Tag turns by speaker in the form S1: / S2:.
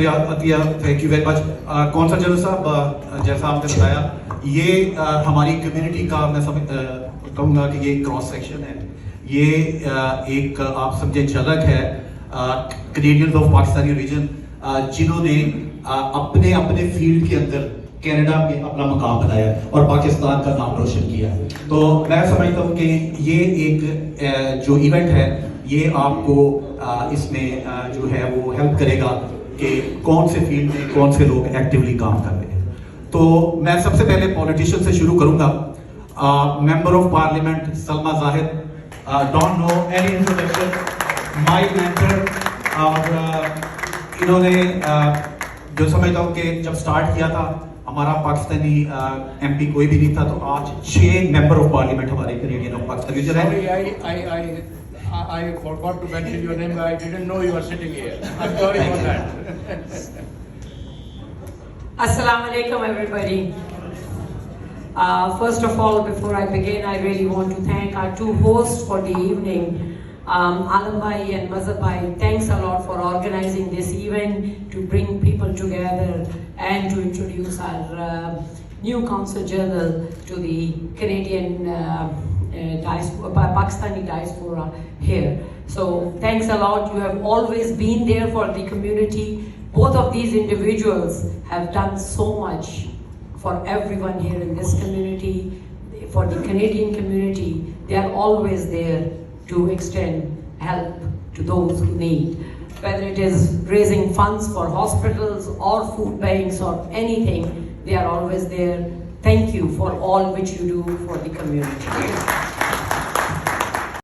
S1: شکریہ Atiya, thank you very much. Consul general صاحب, جیسا آپ نے بتایا, یہ ہماری کمیونٹی کا میں کہوں گا کہ یہ کراس سیکشن ہے. یہ ایک آپ سمجھے جھلک ہے کینیڈینز آف پاکستانی ریجن, جنہوں نے اپنے اپنے فیلڈ کے اندر کینیڈا میں اپنا مقام بنایا اور پاکستان کا نام روشن کیا. تو میں سمجھتا ہوں کہ یہ ایک جو ایونٹ ہے یہ آپ کو اس میں جو ہے وہ ہیلپ کرے گا کہ کون سے فیلڈ میں کون سے لوگ ایکٹیولی کام کر رہے ہیں. تو میں سب سے پہلے پولیٹیشین سے شروع کروں گا. Member of parliament Salma Zahid, don't know any introduction, my mentor. اور انہوں نے جو سمجھتا ہوں کہ جب سٹارٹ کیا تھا ہمارا پاکستانی ایم پی کوئی بھی نہیں تھا, تو آج 6 ممبر آف پارلیمنٹ ہمارے کینیڈین آف پاکستان ریجن ہیں.
S2: I forgot to mention your name. I didn't know you were sitting here. I'm sorry for that.
S3: Assalamu alaikum, everybody. First of all, before I begin, I really want to thank our two hosts for the evening, Alam bhai and Mazhar bhai. Thanks a lot for organizing this event to bring people together and to introduce our new Consul General to the Canadian Pakistani diaspora here. So thanks a lot. You have always been there for the community. Both of these individuals have done so much for everyone here in this community, for the Canadian community. They are always there to extend help to those who need, whether it is raising funds for hospitals or food banks or anything. They are always there. Thank you for all which you do for the community.